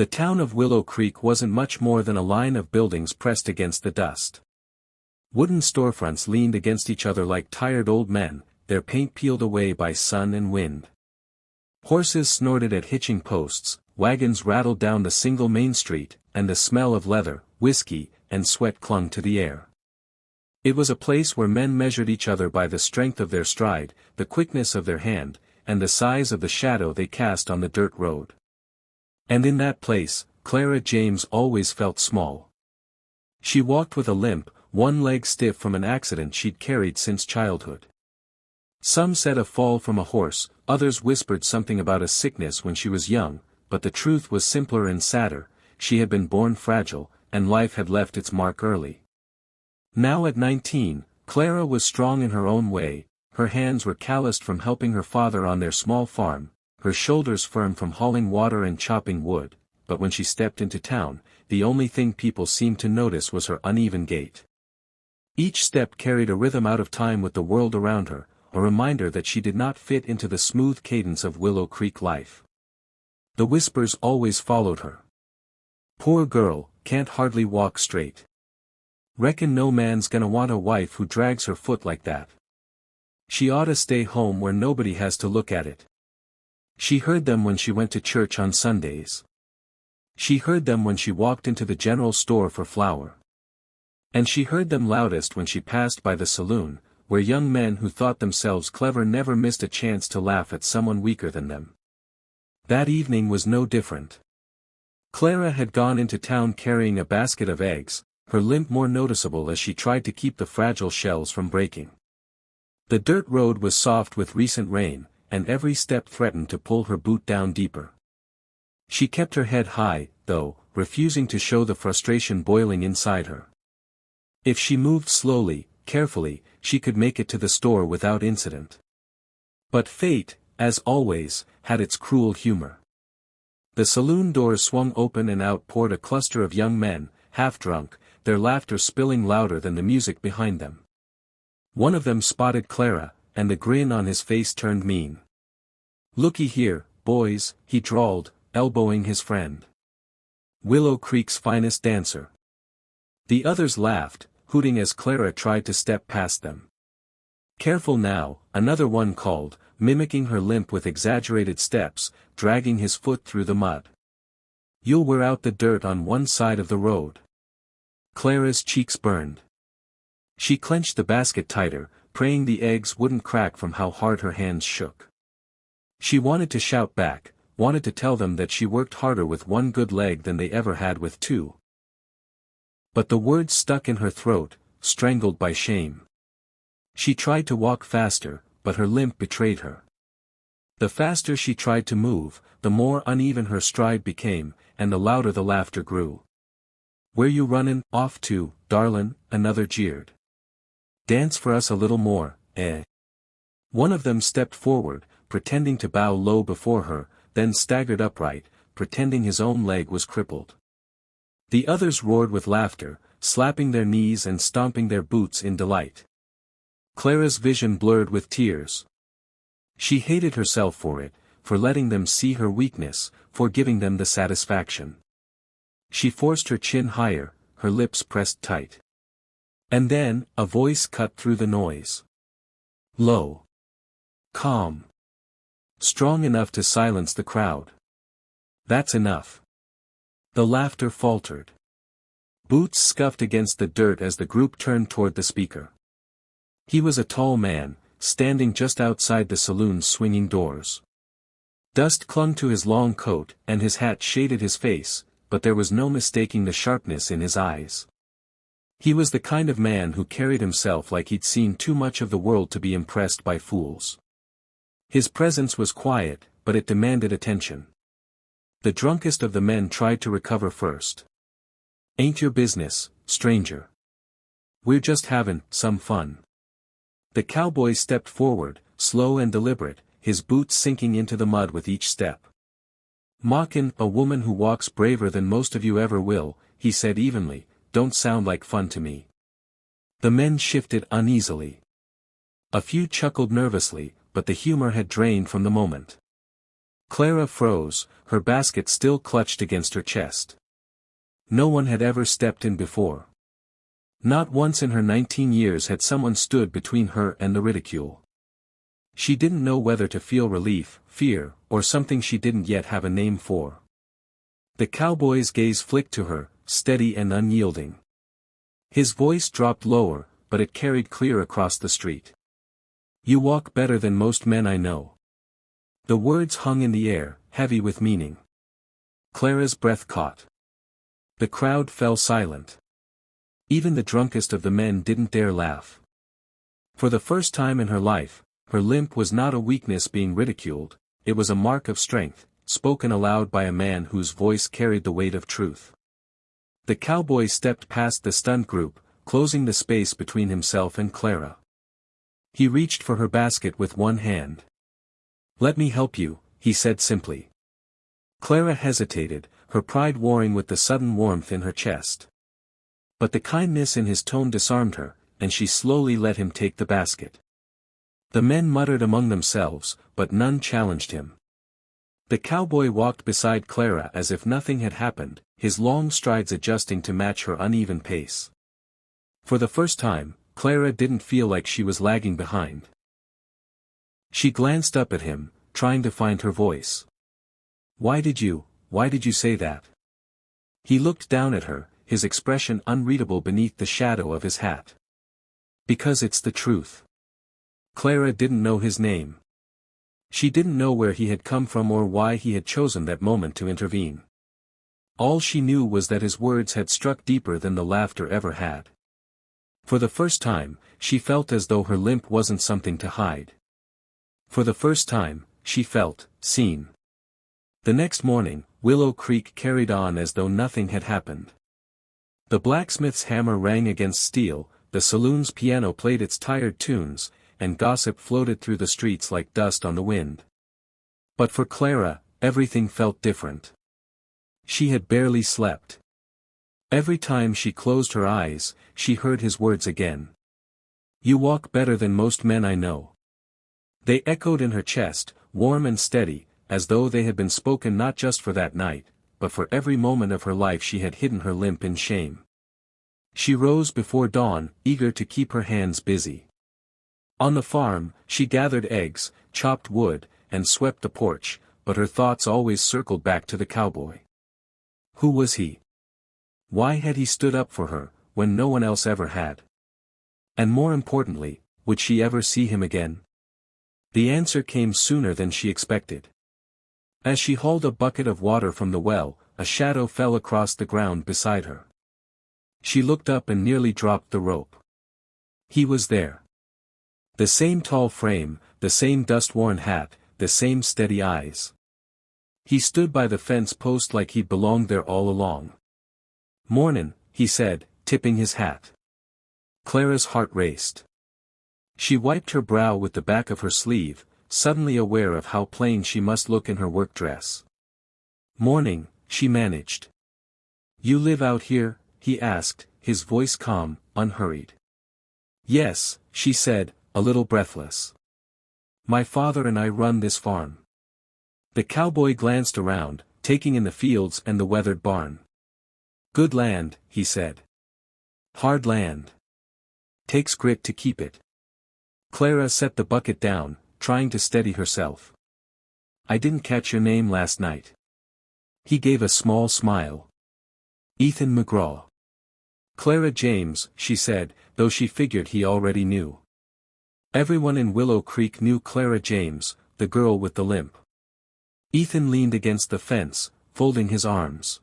The town of Willow Creek wasn't much more than a line of buildings pressed against the dust. Wooden storefronts leaned against each other like tired old men, their paint peeled away by sun and wind. Horses snorted at hitching posts, wagons rattled down the single main street, and the smell of leather, whiskey, and sweat clung to the air. It was a place where men measured each other by the strength of their stride, the quickness of their hand, and the size of the shadow they cast on the dirt road. And in that place, Clara James always felt small. She walked with a limp, one leg stiff from an accident she'd carried since childhood. Some said a fall from a horse, others whispered something about a sickness when she was young, but the truth was simpler and sadder: she had been born fragile, and life had left its mark early. Now at 19, Clara was strong in her own way. Her hands were calloused from helping her father on their small farm, her shoulders firm from hauling water and chopping wood, but when she stepped into town, the only thing people seemed to notice was her uneven gait. Each step carried a rhythm out of time with the world around her, a reminder that she did not fit into the smooth cadence of Willow Creek life. The whispers always followed her. "Poor girl, can't hardly walk straight. Reckon no man's gonna want a wife who drags her foot like that. She oughta stay home where nobody has to look at it." She heard them when she went to church on Sundays. She heard them when she walked into the general store for flour. And she heard them loudest when she passed by the saloon, where young men who thought themselves clever never missed a chance to laugh at someone weaker than them. That evening was no different. Clara had gone into town carrying a basket of eggs, her limp more noticeable as she tried to keep the fragile shells from breaking. The dirt road was soft with recent rain, and every step threatened to pull her boot down deeper. She kept her head high, though, refusing to show the frustration boiling inside her. If she moved slowly, carefully, she could make it to the store without incident. But fate, as always, had its cruel humor. The saloon doors swung open and out poured a cluster of young men, half-drunk, their laughter spilling louder than the music behind them. One of them spotted Clara, and the grin on his face turned mean. "Looky here, boys," he drawled, elbowing his friend. "Willow Creek's finest dancer." The others laughed, hooting as Clara tried to step past them. "Careful now," another one called, mimicking her limp with exaggerated steps, dragging his foot through the mud. "You'll wear out the dirt on one side of the road." Clara's cheeks burned. She clenched the basket tighter, praying the eggs wouldn't crack from how hard her hands shook. She wanted to shout back, wanted to tell them that she worked harder with one good leg than they ever had with two. But the words stuck in her throat, strangled by shame. She tried to walk faster, but her limp betrayed her. The faster she tried to move, the more uneven her stride became, and the louder the laughter grew. "Where you runnin' off to, darlin'?" another jeered. "Dance for us a little more, eh?" One of them stepped forward, pretending to bow low before her, then staggered upright, pretending his own leg was crippled. The others roared with laughter, slapping their knees and stomping their boots in delight. Clara's vision blurred with tears. She hated herself for it, for letting them see her weakness, for giving them the satisfaction. She forced her chin higher, her lips pressed tight. And then, a voice cut through the noise. Low. Calm. Strong enough to silence the crowd. "That's enough." The laughter faltered. Boots scuffed against the dirt as the group turned toward the speaker. He was a tall man, standing just outside the saloon's swinging doors. Dust clung to his long coat, and his hat shaded his face, but there was no mistaking the sharpness in his eyes. He was the kind of man who carried himself like he'd seen too much of the world to be impressed by fools. His presence was quiet, but it demanded attention. The drunkest of the men tried to recover first. "Ain't your business, stranger. We're just havin' some fun." The cowboy stepped forward, slow and deliberate, his boots sinking into the mud with each step. "Mockin' a woman who walks braver than most of you ever will," he said evenly, "don't sound like fun to me." The men shifted uneasily. A few chuckled nervously, but the humor had drained from the moment. Clara froze, her basket still clutched against her chest. No one had ever stepped in before. Not once in her 19 years had someone stood between her and the ridicule. She didn't know whether to feel relief, fear, or something she didn't yet have a name for. The cowboy's gaze flicked to her, steady and unyielding. His voice dropped lower, but it carried clear across the street. "You walk better than most men I know." The words hung in the air, heavy with meaning. Clara's breath caught. The crowd fell silent. Even the drunkest of the men didn't dare laugh. For the first time in her life, her limp was not a weakness being ridiculed, it was a mark of strength, spoken aloud by a man whose voice carried the weight of truth. The cowboy stepped past the stunned group, closing the space between himself and Clara. He reached for her basket with one hand. "Let me help you," he said simply. Clara hesitated, her pride warring with the sudden warmth in her chest. But the kindness in his tone disarmed her, and she slowly let him take the basket. The men muttered among themselves, but none challenged him. The cowboy walked beside Clara as if nothing had happened, his long strides adjusting to match her uneven pace. For the first time, Clara didn't feel like she was lagging behind. She glanced up at him, trying to find her voice. Why did you say that?" He looked down at her, his expression unreadable beneath the shadow of his hat. "Because it's the truth." Clara didn't know his name. She didn't know where he had come from or why he had chosen that moment to intervene. All she knew was that his words had struck deeper than the laughter ever had. For the first time, she felt as though her limp wasn't something to hide. For the first time, she felt seen. The next morning, Willow Creek carried on as though nothing had happened. The blacksmith's hammer rang against steel, the saloon's piano played its tired tunes, and gossip floated through the streets like dust on the wind. But for Clara, everything felt different. She had barely slept. Every time she closed her eyes, she heard his words again. "You walk better than most men I know." They echoed in her chest, warm and steady, as though they had been spoken not just for that night, but for every moment of her life she had hidden her limp in shame. She rose before dawn, eager to keep her hands busy. On the farm, she gathered eggs, chopped wood, and swept the porch, but her thoughts always circled back to the cowboy. Who was he? Why had he stood up for her, when no one else ever had? And more importantly, would she ever see him again? The answer came sooner than she expected. As she hauled a bucket of water from the well, a shadow fell across the ground beside her. She looked up and nearly dropped the rope. He was there. The same tall frame, the same dust-worn hat, the same steady eyes. He stood by the fence post like he'd belonged there all along. "Mornin'," he said, tipping his hat. Clara's heart raced. She wiped her brow with the back of her sleeve, suddenly aware of how plain she must look in her work dress. "Morning," she managed. "You live out here?" he asked, his voice calm, unhurried. "Yes," she said, a little breathless. "My father and I run this farm." The cowboy glanced around, taking in the fields and the weathered barn. "Good land," he said. "Hard land. Takes grit to keep it." Clara set the bucket down, trying to steady herself. "I didn't catch your name last night." He gave a small smile. "Ethan McGraw." "Clara James," she said, though she figured he already knew. Everyone in Willow Creek knew Clara James, the girl with the limp. Ethan leaned against the fence, folding his arms.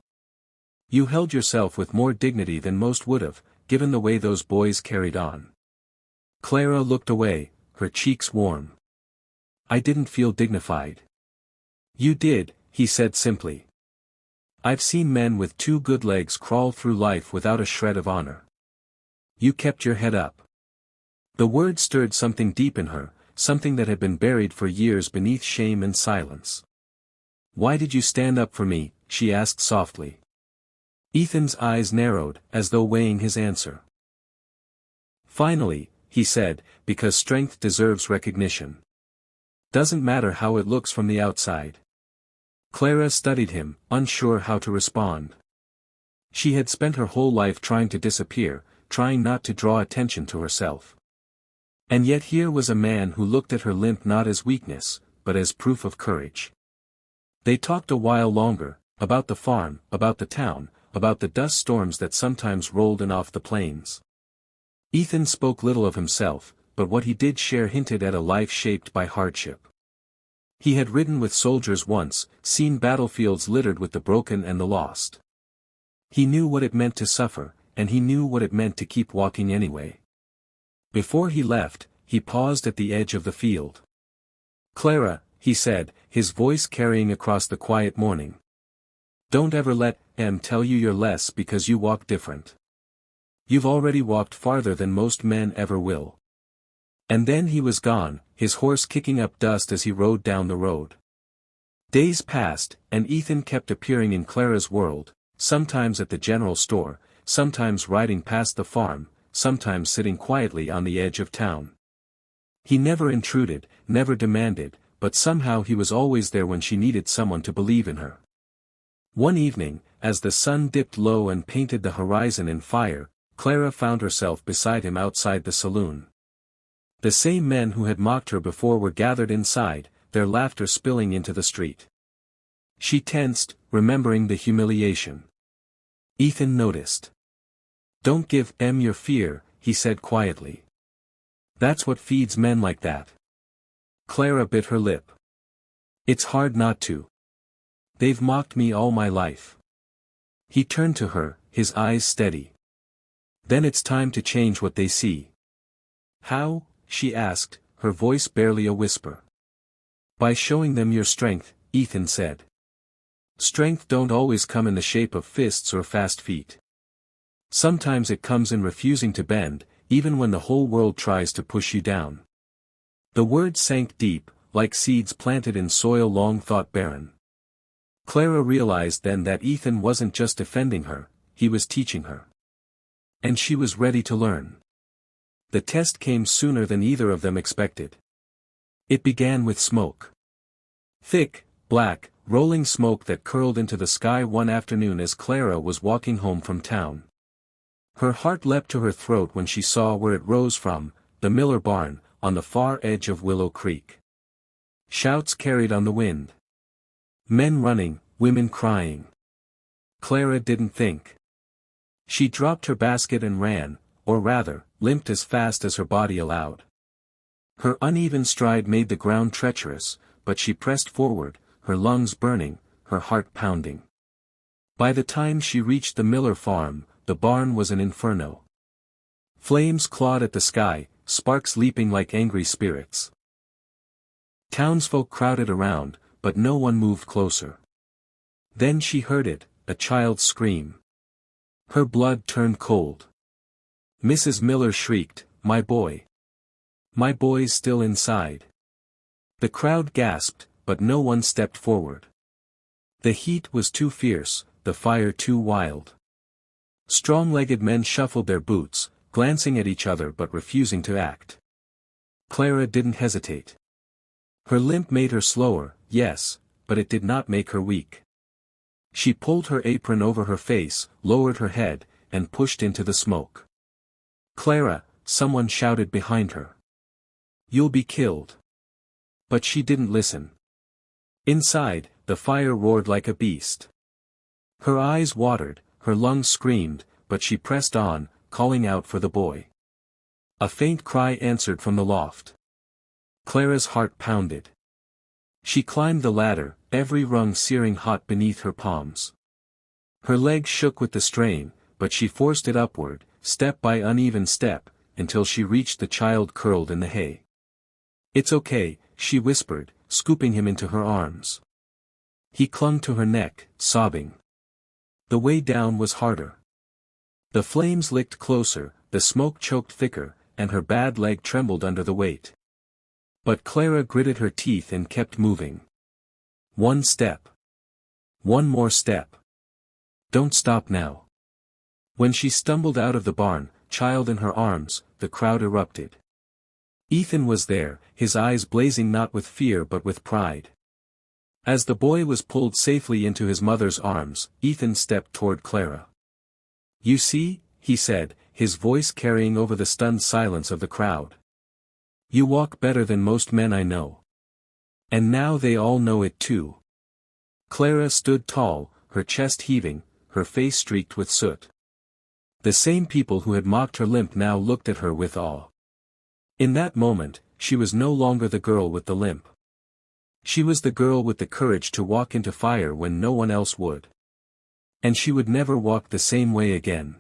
"You held yourself with more dignity than most would have, given the way those boys carried on." Clara looked away, her cheeks warm. "I didn't feel dignified." "You did," he said simply. "I've seen men with 2 good legs crawl through life without a shred of honor. You kept your head up." The word stirred something deep in her, something that had been buried for years beneath shame and silence. "Why did you stand up for me?" she asked softly. Ethan's eyes narrowed, as though weighing his answer. "Finally," he said, "because strength deserves recognition. Doesn't matter how it looks from the outside. Clara studied him, unsure how to respond. She had spent her whole life trying to disappear, trying not to draw attention to herself. And yet here was a man who looked at her limp not as weakness, but as proof of courage. They talked a while longer, about the farm, about the town, about the dust storms that sometimes rolled in off the plains. Ethan spoke little of himself, but what he did share hinted at a life shaped by hardship. He had ridden with soldiers once, seen battlefields littered with the broken and the lost. He knew what it meant to suffer, and he knew what it meant to keep walking anyway. Before he left, he paused at the edge of the field. "Clara," he said, his voice carrying across the quiet morning. "Don't ever let M tell you you're less because you walk different. You've already walked farther than most men ever will." And then he was gone, his horse kicking up dust as he rode down the road. Days passed, and Ethan kept appearing in Clara's world, sometimes at the general store, sometimes riding past the farm, sometimes sitting quietly on the edge of town. He never intruded, never demanded, but somehow he was always there when she needed someone to believe in her. One evening, as the sun dipped low and painted the horizon in fire, Clara found herself beside him outside the saloon. The same men who had mocked her before were gathered inside, their laughter spilling into the street. She tensed, remembering the humiliation. Ethan noticed. "Don't give M your fear," he said quietly. "That's what feeds men like that." Clara bit her lip. "It's hard not to. They've mocked me all my life." He turned to her, his eyes steady. "Then it's time to change what they see." "How?" she asked, her voice barely a whisper. "By showing them your strength," Ethan said. "Strength don't always come in the shape of fists or fast feet. Sometimes it comes in refusing to bend, even when the whole world tries to push you down." The words sank deep, like seeds planted in soil long thought barren. Clara realized then that Ethan wasn't just defending her, he was teaching her. And she was ready to learn. The test came sooner than either of them expected. It began with smoke. Thick, black, rolling smoke that curled into the sky one afternoon as Clara was walking home from town. Her heart leapt to her throat when she saw where it rose from, the Miller barn, on the far edge of Willow Creek. Shouts carried on the wind. Men running, women crying. Clara didn't think. She dropped her basket and ran, or rather, limped as fast as her body allowed. Her uneven stride made the ground treacherous, but she pressed forward, her lungs burning, her heart pounding. By the time she reached the Miller farm, the barn was an inferno. Flames clawed at the sky, sparks leaping like angry spirits. Townsfolk crowded around, but no one moved closer. Then she heard it, a child's scream. Her blood turned cold. Mrs. Miller shrieked, "My boy! My boy's still inside." The crowd gasped, but no one stepped forward. The heat was too fierce, the fire too wild. Strong-legged men shuffled their boots, glancing at each other but refusing to act. Clara didn't hesitate. Her limp made her slower, yes, but it did not make her weak. She pulled her apron over her face, lowered her head, and pushed into the smoke. "Clara," someone shouted behind her. "You'll be killed." But she didn't listen. Inside, the fire roared like a beast. Her eyes watered, her lungs screamed, but she pressed on, calling out for the boy. A faint cry answered from the loft. Clara's heart pounded. She climbed the ladder, every rung searing hot beneath her palms. Her legs shook with the strain, but she forced it upward, step by uneven step, until she reached the child curled in the hay. "It's okay," she whispered, scooping him into her arms. He clung to her neck, sobbing. The way down was harder. The flames licked closer, the smoke choked thicker, and her bad leg trembled under the weight. But Clara gritted her teeth and kept moving. One step. One more step. Don't stop now. When she stumbled out of the barn, child in her arms, the crowd erupted. Ethan was there, his eyes blazing not with fear but with pride. As the boy was pulled safely into his mother's arms, Ethan stepped toward Clara. "You see," he said, his voice carrying over the stunned silence of the crowd. "You walk better than most men I know. And now they all know it too." Clara stood tall, her chest heaving, her face streaked with soot. The same people who had mocked her limp now looked at her with awe. In that moment, she was no longer the girl with the limp. She was the girl with the courage to walk into fire when no one else would. And she would never walk the same way again.